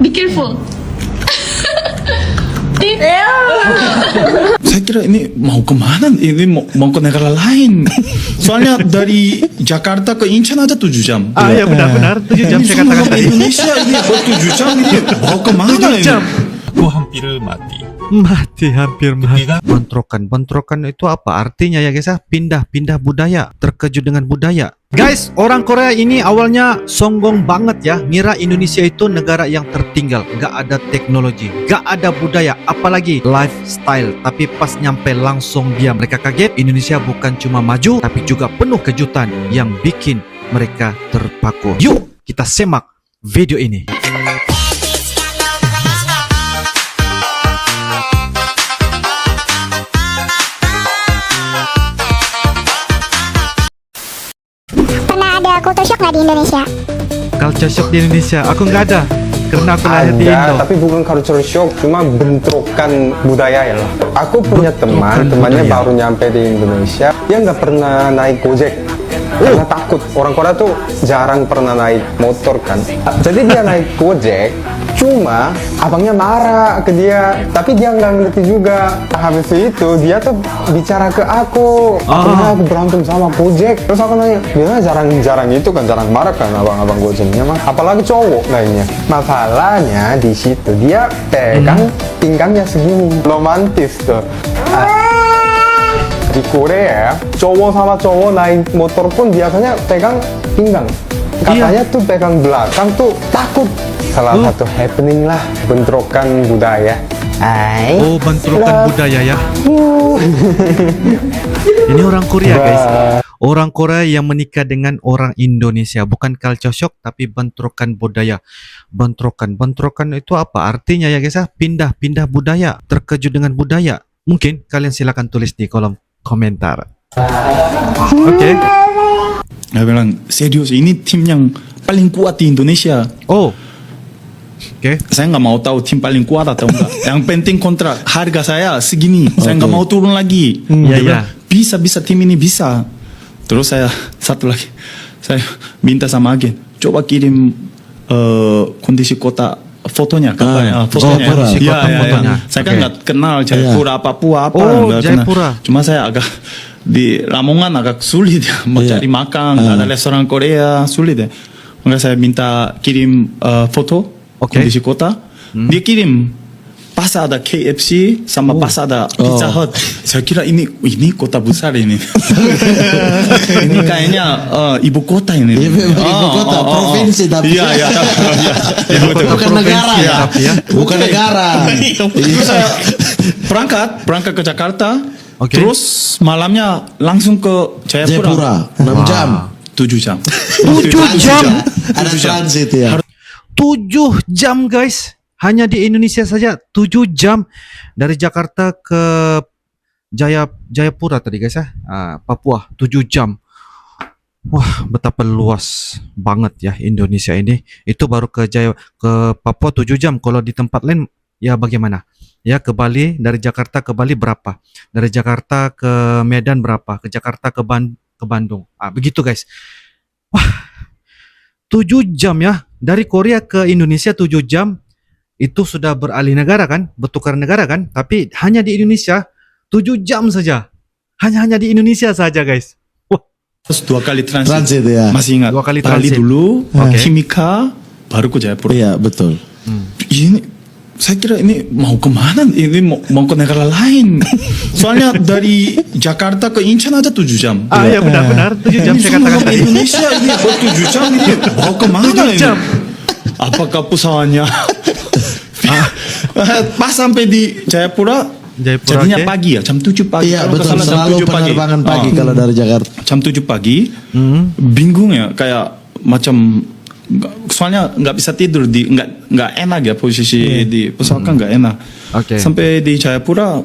Be careful. Saya kira ini mau kemana? Ini mau ke negara lain. Soalnya dari Jakarta ke Incheon aja 7 jam. Ya benar-benar 7 jam saya katakan tadi. Indonesia ini 7 jam ini mau kemana 7 jam. ini? hampir mati. Hampir mati. Bentrokan itu apa? Artinya ya guys ya, pindah budaya, terkejut dengan budaya. Guys, orang Korea ini awalnya sombong banget ya, ngira Indonesia itu negara yang tertinggal, gak ada teknologi, gak ada budaya, apalagi lifestyle. Tapi pas nyampe langsung mereka kaget, Indonesia bukan cuma maju, tapi juga penuh kejutan yang bikin mereka terpaku. Yuk, kita simak video ini. Ada culture shock nggak di Indonesia? Culture shock di Indonesia, aku nggak ada, karena aku lahir di Indo. Tapi bukan culture shock, cuma bentrokan budaya ya lah. Aku punya temannya budaya. baru nyampe di Indonesia, dia nggak pernah naik Gojek. Karena takut, orang Korea tuh jarang pernah naik motor kan. Jadi dia naik Gojek, cuma abangnya marah ke dia, tapi dia nggak ngerti juga. Habis itu dia tuh bicara ke aku, akhirnya aku berantem sama Gojek. Terus aku nanya, dia jarang itu kan, jarang marah kan abang-abang Gojeknya mah. Apalagi cowok lainnya. Masalahnya di situ dia pegang pinggangnya segini, romantis tuh. Di Korea cowok sama cowok naik motor pun biasanya pegang pinggang. Katanya tuh pegang belakang tuh takut. Salah satu happening lah, bentrokan budaya. Oh, bentrokan budaya ya. Ini orang Korea guys. Orang Korea yang menikah dengan orang Indonesia, bukan culture shock tapi bentrokan budaya. Bentrokan itu apa? Artinya ya guys ya, pindah budaya, terkejut dengan budaya. Mungkin kalian silakan tulis di kolom komentar. Oke. Saya bilang serius, ini tim yang paling kuat di Indonesia. Oh. Oke. Saya nggak mau tahu tim paling kuat atau enggak. Yang penting kontrak harga saya segini. Saya nggak mau turun lagi. Dia bilang, bisa tim ini bisa. Terus saya satu lagi, saya minta sama agen, coba kirim kondisi kota fotonya, katanya. Fotonya. Fotonya. Saya kan nggak kenal Jayapura, Papua apa. Oh, nggak Jayapura. kenal. Cuma saya agak di Lamongan agak sulit ya, mau cari makan, nggak ada restoran Korea, sulit ya. Maka saya minta kirim foto kondisi kota. Dia kirim. Pas ada KFC sama pas ada Pizza Hut. Saya kira ini kota besar ini. Ini kayaknya ibu kota ini. Ibu kota, provinsi tapi. Iya. Bukan negara ya. Bukan negara. Terus saya berangkat ke Jakarta. Terus malamnya langsung ke Jayapura. 6 jam. 7 jam. 7 jam. Ada transit ya. 7 jam guys. Hanya di Indonesia saja 7 jam dari Jakarta ke Jayapura tadi guys ya. Papua 7 jam. Wah, betapa luas banget ya Indonesia ini. Itu baru ke Papua 7 jam. Kalau di tempat lain ya bagaimana? Ya ke Bali, dari Jakarta ke Bali berapa? Dari Jakarta ke Medan berapa? Ke Jakarta ke Bandung. Begitu guys. Wah. 7 jam ya. Dari Korea ke Indonesia 7 jam. Itu sudah beralih negara kan, bertukar negara kan, tapi hanya di Indonesia 7 jam saja. Hanya di Indonesia saja guys. Wah. Terus 2 kali transit ya. Masih ingat? 2 kali Bali transit dulu, Himika, baru ke Jayapura. Iya betul. Ini saya kira ini mau kemana? Ini mau ke negara lain. Soalnya dari Jakarta ke Incheon aja 7 jam. Ya benar 7 jam Ini saya katakan tadi. Indonesia ini 7 jam ini mau kemana 7 jam. Apakah pesawatnya? Pas sampai di Jayapura jadinya pagi ya, jam 7 pagi. Iya Kalau betul, jam selalu 7 pagi. penerbangan pagi kalau dari Jakarta. Jam 7 pagi, bingung ya, kayak macam soalnya nggak bisa tidur nggak enak ya posisi di pesawat kan nggak enak. Sampai di Jayapura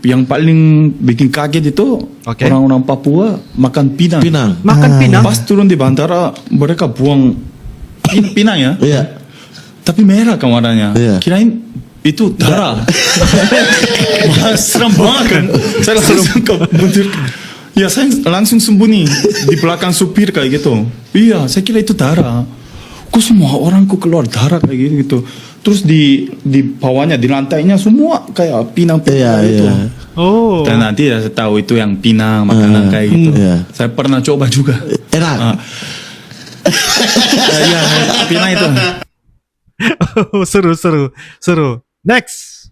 yang paling bikin kaget itu orang-orang Papua makan pinang. Makan pinang. Pas turun di bandara mereka buang pinang ya. Iya. Tapi merah kan warnanya. Kirain itu darah. Serem banget kan. Saya langsung ke mundur. Ya saya langsung sembunyi di belakang supir kayak gitu. Iya, saya kira itu darah. kok semua orang kok keluar darah kayak gitu. Terus di bawahnya, di lantainya semua kayak pinang-pinang Iya, itu. iya. Oh. Dan nanti saya tahu itu yang pinang makanan kayak gitu. Iya. Saya pernah coba juga. Enak. Iya, pinang itu. seru. Next.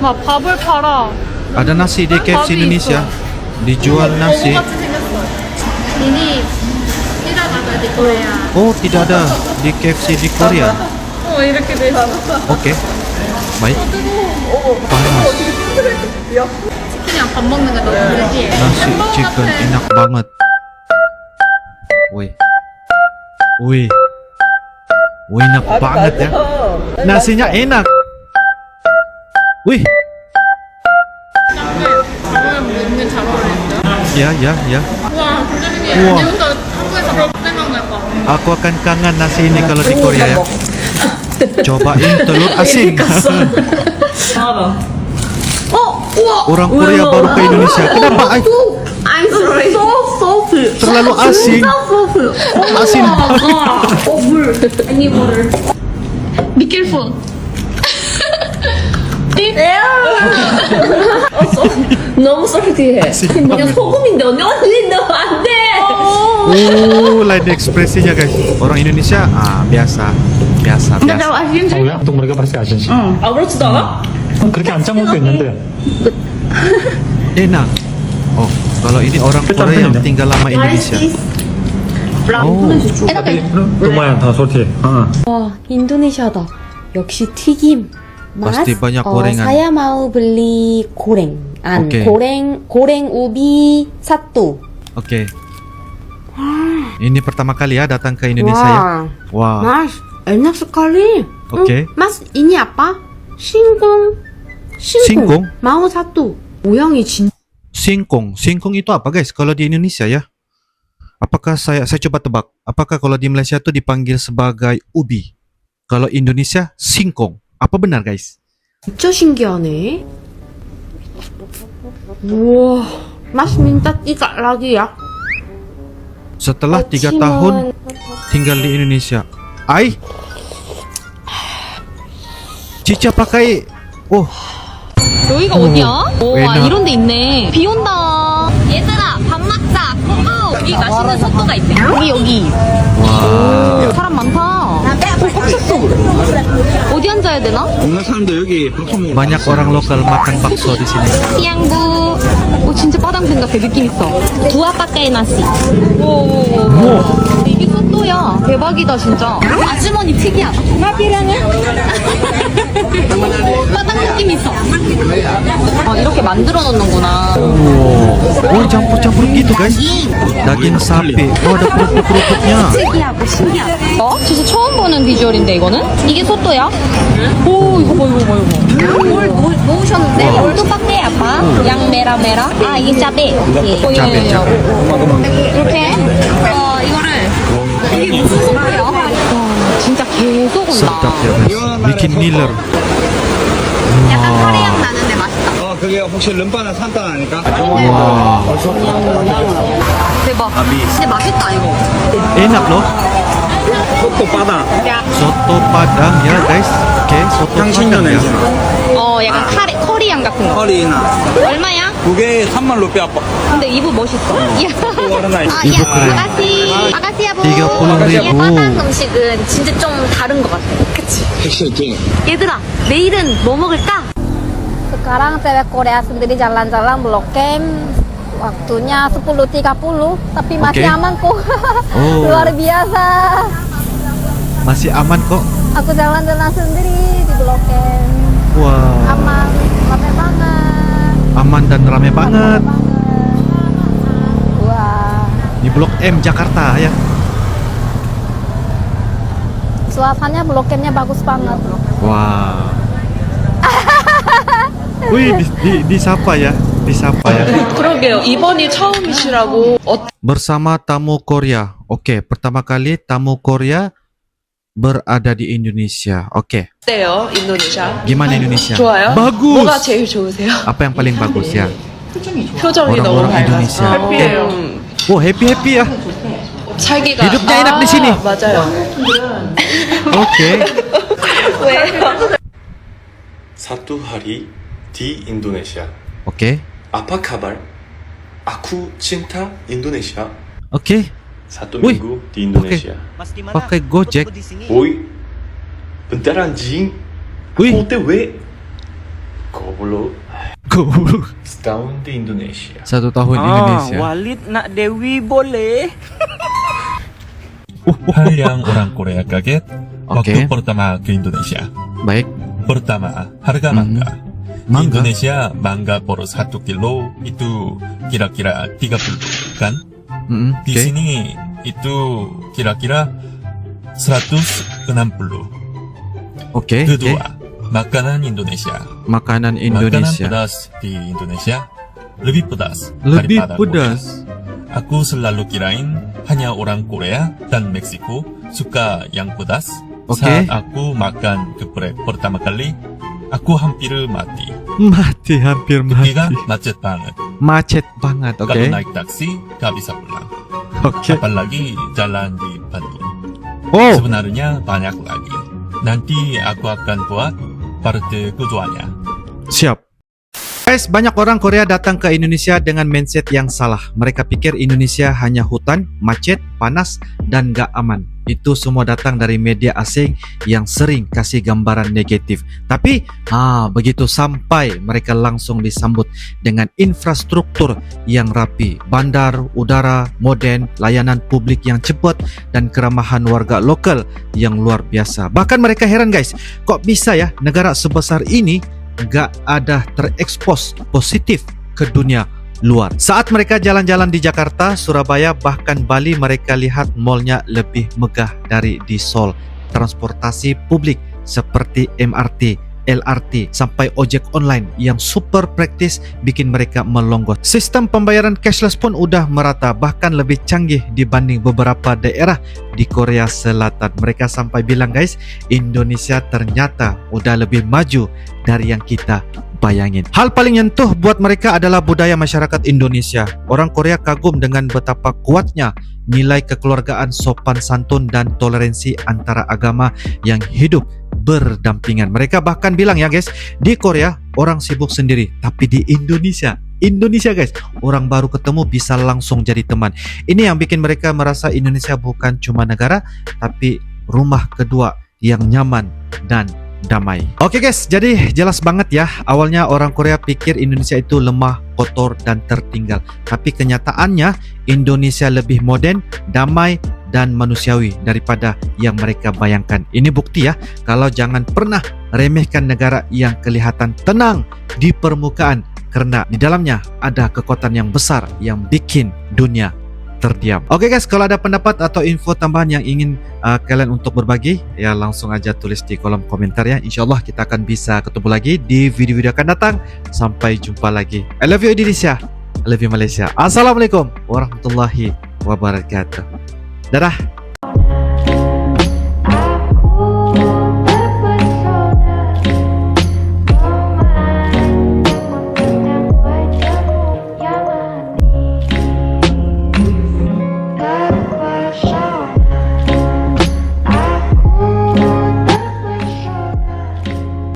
막 밥을 팔아. Ada nasi di KFC 밥이 Indonesia. 있어. Dijual nasi. 어묵 같이 생겼어. ini tidak ada di Korea. Oh, tidak ada di KFC di Korea. 이렇게 돼 있어. Oke. Baik. Panas. 치킨이랑 밥 먹는 거 너무 느끼해. Nasi chicken enak banget. Wih, enak banget ya. Nasinya enak. Wih, 먹는 잘 어울린다. ya. 와, 굉장히 우와. 내 혼자 한국에서 밥 생각날 거. Aku akan kangen nasi ini kalau di Korea ya. Cobain telur asin. Orang Korea baru ke Indonesia. Kenapa? I'm sorry. So Terlalu asin. Asin banget. 물. I need water. Be careful. 너무 솔티해. 그냥 소금인데 언니 넣으면 안 돼. Lain ekspresinya guys. Orang Indonesia biasa. 아시겠지? 또 mereka pasti asin sih. 아무렇지도 않아? 그렇게 안 짜먹을 수 있는데. Enak. Oh, kalau ini orang Korea yang tinggal lama Indonesia. Oh, lumayan 다 솔티. 와, 인도네시아다. 역시 튀김. 맛. Pasti banyak gorengan. saya mau beli goreng. Oke. goreng ubi satu. oke. Ini pertama kali ya datang ke Indonesia ya. Wah. Mas, enak sekali. Oke. Mas, ini apa? Singkong. Singkong? Mau satu. 모양이 진. Singkong itu apa guys? Kalau di Indonesia ya? Apakah saya coba tebak? Apakah kalau di Malaysia itu dipanggil sebagai ubi? Kalau Indonesia singkong. Apa benar guys? 진짜 신기하네. 우와, Mas minta 3 lagi ya. Setelah 3 tahun tinggal di Indonesia, Cica pakai. Oh, 여기가 어디야? 왜나? 이런 데 있네. 비 온다. 얘들아, 밥 먹자. 고고. 여기 맛있는 속도가 있대. 여기. wah. 사람 많다. 꽉 찼어. 어디 앉아야 되나? Banyak orang lokal makan bakso di sini. 피양부. 진짜 빠당생 같아. 느낌 있어. 두아빠까이 나시. 이게 속도야. 대박이다 진짜. 아주머니 특이하다. 마피랑은? 빠당 느낌 있어. 이렇게 만들어 놓는구나. Oh, campur-campur gitu guys. Daging sapi. Oh, ada kerupuk-kerupuknya. 특이하고 신기하다. 진짜 처음 보는 비주얼인데 이거는? 이게 소또야? 오 이거 봐. 뭘 모으셨는데? 뚜빡대 아빠? 양 메라. 이게 짜베. 짜베. 이렇게 이거를 이게 무슨 소리야? 진짜 계속 온다. Sedap ya guys. Bikin ngiler. 약간 카레향 나는데 맛있다. 그게 혹시 름바나 산타 아닐까? Wah, 대박. 근데 맛있다 이거. enak loh. 소또 바다. Soto Padang ya guys. Oke, soto 향신료 Padang ya. 내지. 약간 커리향 같은 거. 허리나. 얼마야? 그게 3만 루피 아빠. 근데 이브 멋있어. 이브 그래. 아가씨 여보. 30.000. 바당 음식은 진짜 좀 다른 것 같아. 그치? 얘들아, 내일은 뭐 먹을까? Sekarang cewek Korea sendiri jalan-jalan Blok M. Waktunya 10.30, tapi masih Oke. aman kok. Oh. Luar biasa. Masih aman kok. Aku jalan-jalan sendiri di Blok M. Wah, Aman, rame banget. aman dan rame banget. Wah, Di Blok M Jakarta ya. suasananya Blok M-nya bagus banget. Wah. Wih, disapa ya. 그러게요. 이번이 처음이시라고. Bersama tamu Korea. Oke, pertama kali tamu Korea berada di Indonesia. Oke, 어때요, 인도네시아? gimana Indonesia? 좋아요? Bagus. 뭐가 제일 좋으세요? Apa yang paling bagus ya? 표정이 너무 Orang-orang 밝아서. Indonesia. 해피해요. Oh, happy ya. 살기가 hidupnya enak di sini. 맞아요. Oke. Satu hari di Indonesia. Oke. Apa kabar? Aku cinta Indonesia. Oke. Satu Wih, minggu di Indonesia. Pakai Gojek. Woi, bentar anjing. Wih. Aku OTW. Goblok. Goblok. Setahun di Indonesia. 1 tahun di Indonesia. Walid nak Dewi boleh. Hal yang orang Korea kaget waktu Oke. pertama ke Indonesia. Baik. Pertama, harga mangga. Mangga? Indonesia mangga per 1 kilo itu kira-kira 30 kan? Di oke. sini itu kira-kira 160. Oke. Kedua, makanan Indonesia. Makanan Makanan Indonesia. pedas di Indonesia lebih pedas Lebih daripada pedas. Korea. Aku selalu kirain hanya orang Korea dan Meksiko suka yang pedas. Oke. Saat aku makan geprek pertama kali, aku hampir mati. Mati, hampir Ketiga, mati. macet banget. Macet banget, oke. Kalau naik taksi, gak bisa pulang. Oke. Apalagi jalan di Bandung. Oh, Sebenarnya banyak lagi. Nanti aku akan buat part keduanya. siap. Guys, banyak orang Korea datang ke Indonesia dengan mindset yang salah. Mereka pikir Indonesia hanya hutan, macet, panas, dan gak aman. Itu semua datang dari media asing yang sering kasih gambaran negatif. Tapi, begitu sampai, mereka langsung disambut dengan infrastruktur yang rapi. Bandar, udara, modern, layanan publik yang cepat, dan keramahan warga lokal yang luar biasa. Bahkan mereka heran guys, kok bisa ya negara sebesar ini gak ada terekspos positif ke dunia luar. Saat mereka jalan-jalan di Jakarta, Surabaya, bahkan Bali, mereka lihat mallnya lebih megah dari di Seoul. Transportasi publik seperti MRT, LRT, sampai ojek online yang super praktis bikin mereka melongo. Sistem pembayaran cashless pun udah merata, bahkan lebih canggih dibanding beberapa daerah di Korea Selatan. Mereka sampai bilang guys, Indonesia ternyata udah lebih maju dari yang kita bayangin. Hal paling nyentuh buat mereka adalah budaya masyarakat Indonesia. Orang Korea kagum dengan betapa kuatnya nilai kekeluargaan, sopan santun, dan toleransi antara agama yang hidup berdampingan. Mereka bahkan bilang ya guys, di Korea orang sibuk sendiri, tapi di Indonesia guys, orang baru ketemu bisa langsung jadi teman. Ini yang bikin mereka merasa Indonesia bukan cuma negara, tapi rumah kedua yang nyaman dan damai. Oke guys, jadi jelas banget ya, awalnya orang Korea pikir Indonesia itu lemah, kotor, dan tertinggal. Tapi kenyataannya Indonesia lebih modern, damai, dan manusiawi daripada yang mereka bayangkan. Ini bukti ya, kalau jangan pernah remehkan negara yang kelihatan tenang di permukaan, karena di dalamnya ada kekuatan yang besar yang bikin dunia terdiam. Oke guys, kalau ada pendapat atau info tambahan yang ingin kalian untuk berbagi, ya langsung aja tulis di kolom komentar ya. Insyaallah kita akan bisa ketemu lagi di video-video akan datang. Sampai jumpa lagi. I love you Indonesia, I love you Malaysia. Assalamualaikum warahmatullahi wabarakatuh. Dadah.